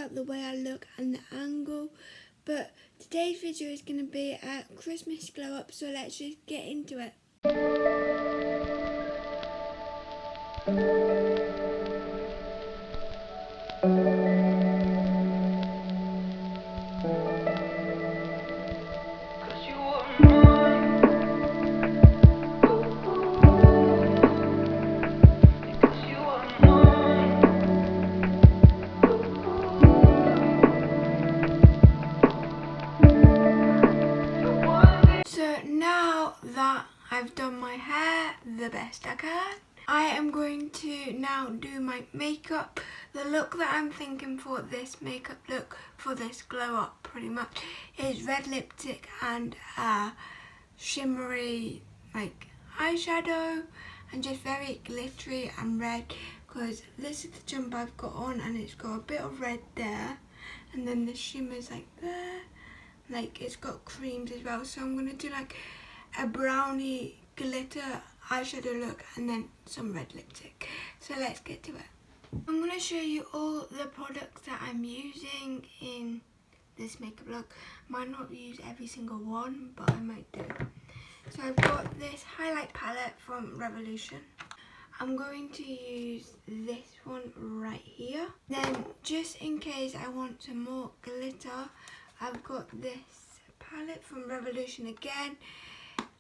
about the way I look and the angle, but today's video is going to be a Christmas glow up, so let's just get into it. So now that I've done my hair the best I can, I am going to now do my makeup. The look that I'm thinking for this makeup look, for this glow up pretty much, is red lipstick and shimmery like eyeshadow, and just very glittery and red, because this is the jump I've got on and it's got a bit of red there, and then the shimmer's like there, like it's got creams as well. So I'm going to do like a brownie glitter eyeshadow look and then some red lipstick. So let's get to it. I'm going to show you all the products that I'm using in this makeup look. Might not use every single one, but I might do. So I've got this highlight palette from Revolution. I'm going to use this one right here. Then just in case I want some more glitter, I've got this palette from Revolution again.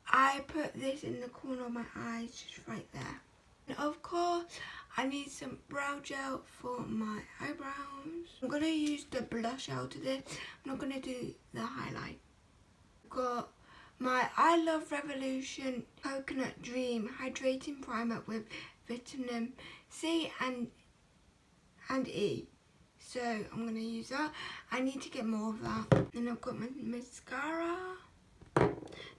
I put this in the corner of my eyes, just right there. And of course, I need some brow gel for my eyebrows. I'm going to use the blush out of this. I'm not going to do the highlight. I've got my I Love Revolution Coconut Dream Hydrating Primer with vitamin C and E. So I'm going to use that. I need to get more of that. Then I've got my mascara.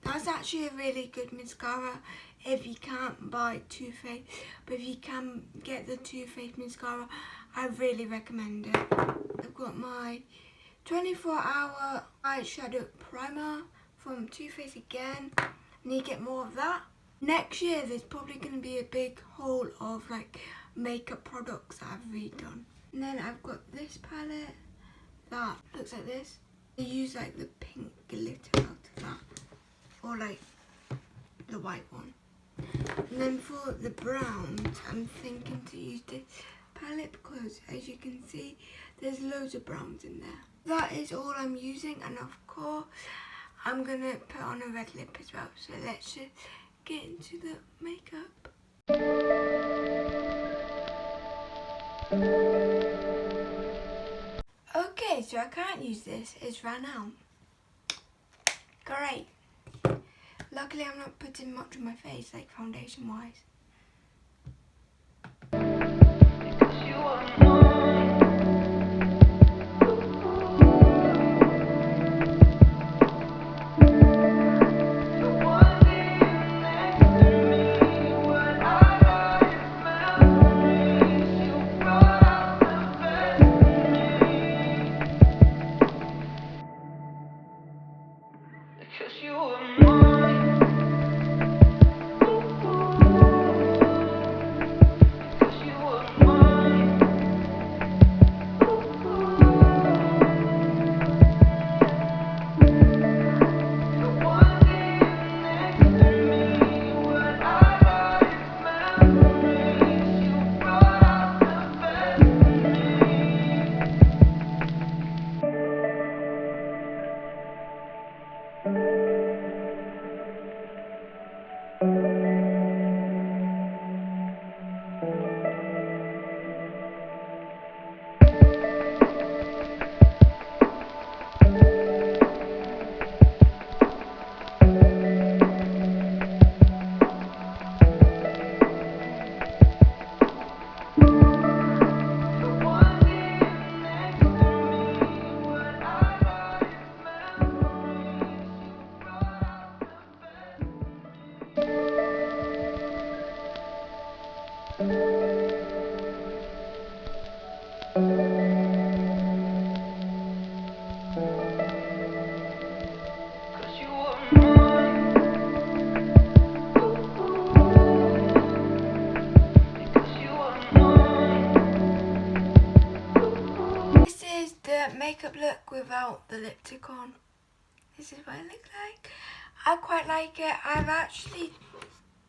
That's actually a really good mascara if you can't buy Too Faced. But if you can get the Too Faced mascara, I really recommend it. I've got my 24-hour eyeshadow primer from Too Faced again. I need to get more of that. Next year there's probably going to be a big haul of like makeup products that I've redone. And then I've got this palette that looks like this. I use like the pink glitter out of that, or like the white one. And then for the browns, I'm thinking to use this palette because as you can see, there's loads of browns in there. That is all I'm using, and of course, I'm gonna put on a red lip as well. So let's just get into the makeup. Okay, so I can't use this, it's ran out. Great. Luckily I'm not putting much on my face, like foundation wise. makeup look without the lipstick on. This is what it looks like. I quite like it. I've actually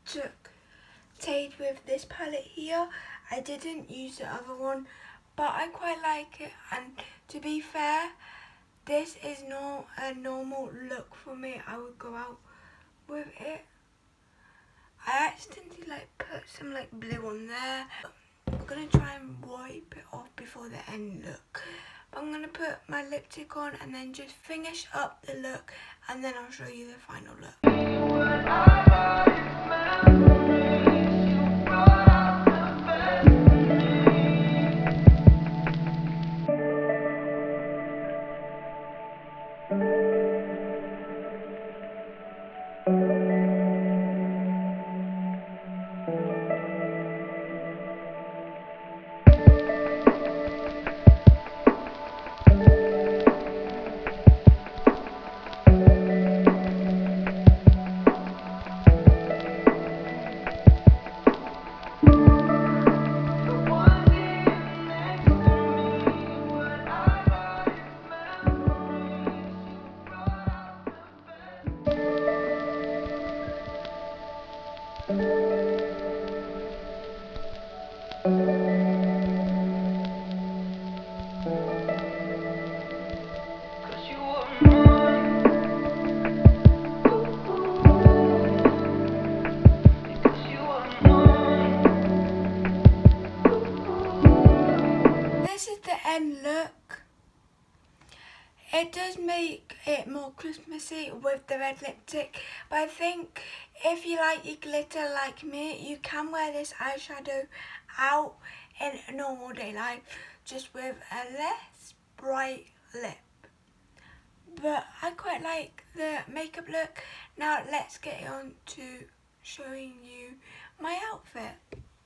stayed with this palette here. I didn't use the other one, but I quite like it, and to be fair, this is not a normal look for me. I would go out with it. I accidentally put some blue on there. I'm gonna try and wipe it off before the end look. But I'm gonna put my lipstick on and then just finish up the look, and then I'll show you the final look. This is the end look. It does make it more Christmassy with the red lipstick, but I think if you like your glitter like me, you can wear this eyeshadow out in normal daylight just with a less bright lip. But I quite like the makeup look. Now let's get on to showing you my outfit.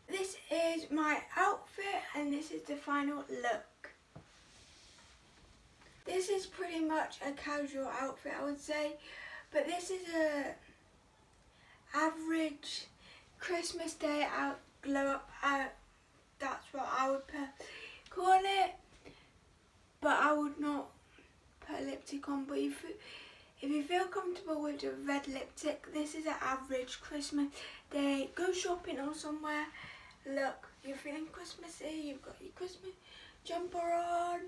This is my outfit and this is the final look. This is pretty much a casual outfit, I would say, but this is a average Christmas day out glow up out. That's what I would call it, but I would not put a lipstick on. But if you feel comfortable with the red lipstick, this is an average Christmas day. Go shopping or somewhere. Look, you're feeling Christmassy, you've got your Christmas jumper on.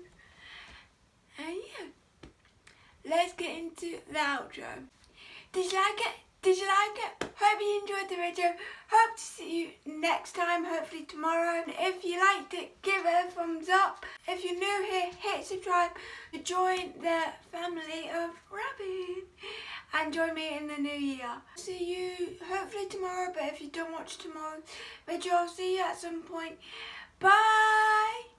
And yeah, let's get into the outro. Did you like it? Did you like it? Hope you enjoyed the video. Hope to see you next time, hopefully tomorrow. And if you liked it, give it a thumbs up. If you're new here, hit subscribe to join the family of Robyn and join me in the new year. See you hopefully tomorrow, but if you don't watch tomorrow's video, I'll see you at some point. Bye!